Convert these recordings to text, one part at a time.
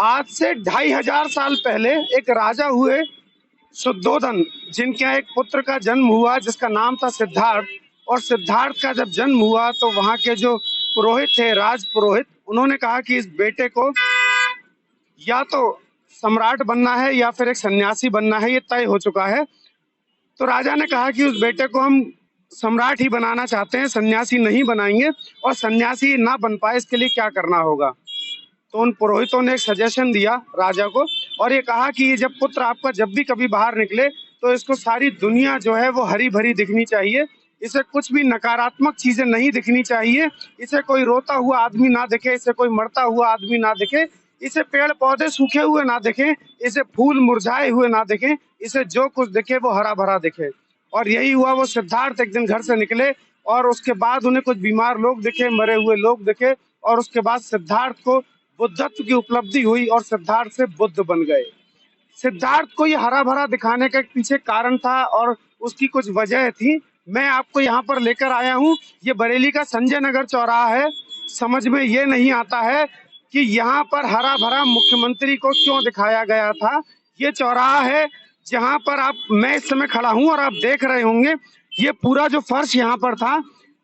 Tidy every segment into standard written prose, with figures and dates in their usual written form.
आज से 2500 साल पहले एक राजा हुए शुद्धोधन, जिनके यहाँ एक पुत्र का जन्म हुआ जिसका नाम था सिद्धार्थ। और सिद्धार्थ का जब जन्म हुआ तो वहां के जो पुरोहित थे, राज पुरोहित, उन्होंने कहा कि इस बेटे को या तो सम्राट बनना है या फिर एक सन्यासी बनना है, ये तय हो चुका है। तो राजा ने कहा कि उस बेटे को हम सम्राट ही बनाना चाहते हैं, सन्यासी नहीं बनाएंगे। और सन्यासी ना बन पाए इसके लिए क्या करना होगा। तो उन पुरोहितों ने एक सजेशन दिया राजा को, और ये कहा कि ये जब पुत्र आपका जब भी कभी बाहर निकले तो इसको सारी दुनिया जो है वो हरी भरी दिखनी चाहिए, इसे कुछ भी नकारात्मक चीजें नहीं दिखनी चाहिए, इसे कोई रोता हुआ आदमी ना दिखे, इसे कोई मरता हुआ आदमी ना दिखे, इसे पेड़ पौधे सूखे हुए ना दिखे, इसे फूल मुरझाए हुए ना दिखे, इसे जो कुछ दिखे वो हरा भरा दिखे। और यही हुआ। वो सिद्धार्थ एक दिन घर से निकले और उसके बाद उन्हें कुछ बीमार लोग दिखे, मरे हुए लोग दिखे, और उसके बाद सिद्धार्थ को बुद्धत्व की उपलब्धि हुई और सिद्धार्थ से बुद्ध बन गए। सिद्धार्थ को ये हरा भरा दिखाने का एक पीछे कारण था और उसकी कुछ वजह थी। मैं आपको यहाँ पर लेकर आया हूँ। ये बरेली का संजय नगर चौराहा है। समझ में ये नहीं आता है कि यहाँ पर हरा भरा मुख्यमंत्री को क्यों दिखाया गया था। ये चौराहा है जहाँ पर मैं इस समय खड़ा हूँ और आप देख रहे होंगे ये पूरा जो फर्श यहाँ पर था।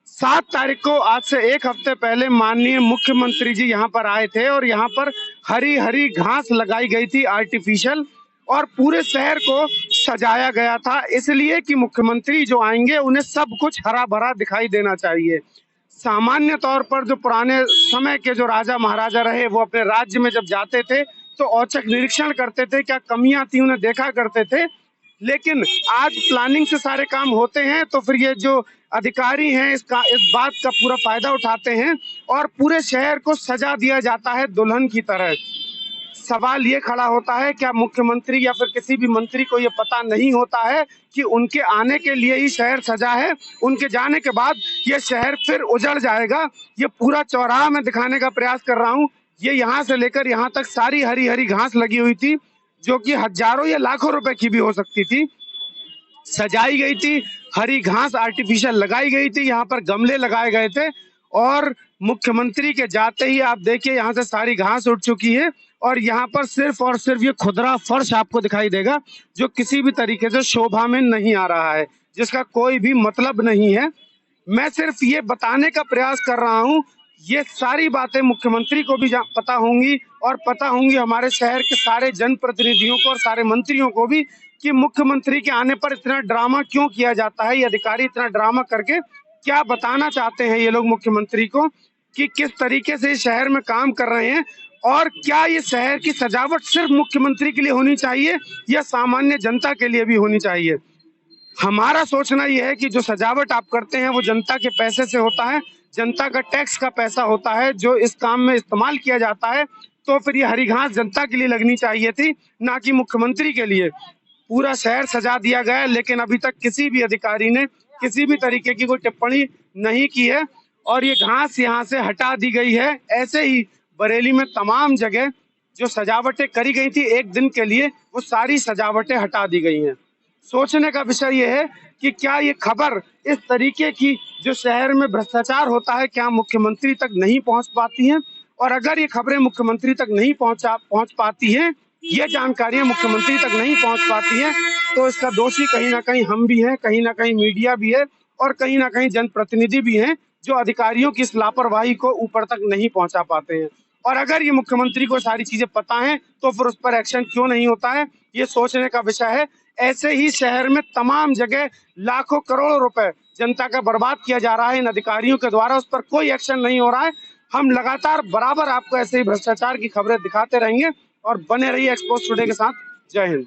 7 तारीख को, आज से एक हफ्ते पहले, माननीय मुख्यमंत्री जी यहाँ पर आए थे और यहाँ पर हरी हरी घास लगाई गई थी आर्टिफिशियल, और पूरे शहर को सजाया गया था, इसलिए कि मुख्यमंत्री जो आएंगे उन्हें सब कुछ हरा भरा दिखाई देना चाहिए। सामान्य तौर पर जो पुराने समय के जो राजा महाराजा रहे वो अपने राज्य में जब जाते थे तो औचक निरीक्षण करते थे, क्या कमियां थी उन्हें देखा करते थे। लेकिन आज प्लानिंग से सारे काम होते हैं तो फिर ये जो अधिकारी हैं इस बात का पूरा फायदा उठाते हैं और पूरे शहर को सजा दिया जाता है दुल्हन की तरह। सवाल ये खड़ा होता है, क्या मुख्यमंत्री या फिर किसी भी मंत्री को ये पता नहीं होता है कि उनके आने के लिए ही शहर सजा है, उनके जाने के बाद ये शहर फिर उजड़ जाएगा। ये पूरा चौराहा मैं दिखाने का प्रयास कर रहा हूँ। ये यहाँ से लेकर यहाँ तक सारी हरी हरी घास लगी हुई थी, जो कि हजारों या लाखों रुपए की भी हो सकती थी, सजाई गई थी। हरी घास आर्टिफिशियल लगाई गई थी, यहाँ पर गमले लगाए गए थे, और मुख्यमंत्री के जाते ही आप देखिए यहाँ से सारी घास उठ चुकी है और यहाँ पर सिर्फ और सिर्फ ये खुदरा फर्श आपको दिखाई देगा, जो किसी भी तरीके से शोभा में नहीं आ रहा है, जिसका कोई भी मतलब नहीं है। मैं सिर्फ ये बताने का प्रयास कर रहा हूँ, ये सारी बातें मुख्यमंत्री को भी पता होंगी और पता होंगी हमारे शहर के सारे जनप्रतिनिधियों को और सारे मंत्रियों को भी, कि मुख्यमंत्री के आने पर इतना ड्रामा क्यों किया जाता है। ये अधिकारी इतना ड्रामा करके क्या बताना चाहते हैं ये लोग मुख्यमंत्री को, कि किस तरीके से इस शहर में काम कर रहे हैं, और क्या ये शहर की सजावट सिर्फ मुख्यमंत्री के लिए होनी चाहिए या सामान्य जनता के लिए भी होनी चाहिए। हमारा सोचना यह है कि जो सजावट आप करते हैं वो जनता के पैसे से होता है, जनता का टैक्स का पैसा होता है जो इस काम में इस्तेमाल किया जाता है। तो फिर ये हरी घास जनता के लिए लगनी चाहिए थी, ना कि मुख्यमंत्री के लिए। पूरा शहर सजा दिया गया, लेकिन अभी तक किसी भी अधिकारी ने किसी भी तरीके की कोई टिप्पणी नहीं की है और ये घास यहाँ से हटा दी गई है। ऐसे ही बरेली में तमाम जगह जो सजावटें करी गई थी एक दिन के लिए, वो सारी सजावटें हटा दी गई हैं। सोचने का विषय यह है कि क्या ये खबर इस तरीके की जो शहर में भ्रष्टाचार होता है, क्या मुख्यमंत्री तक नहीं पहुंच पाती हैं, और अगर ये खबरें मुख्यमंत्री तक नहीं पहुंच पाती हैं, ये जानकारियां मुख्यमंत्री तक नहीं पहुंच पाती हैं, तो इसका दोषी कहीं ना कहीं हम भी हैं, कहीं ना कहीं मीडिया भी है और कहीं ना कहीं जनप्रतिनिधि भी हैं, जो अधिकारियों की इस लापरवाही को ऊपर तक नहीं पहुंचा पाते हैं। और अगर ये मुख्यमंत्री को सारी चीजें पता है तो फिर उस पर एक्शन क्यों नहीं होता है, ये सोचने का विषय है। ऐसे ही शहर में तमाम जगह लाखों करोड़ों रुपए जनता का बर्बाद किया जा रहा है इन अधिकारियों के द्वारा, उस पर कोई एक्शन नहीं हो रहा है। हम लगातार बराबर आपको ऐसे ही भ्रष्टाचार की खबरें दिखाते रहेंगे और बने रहिए एक्सपोज टुडे के साथ। जय हिंद।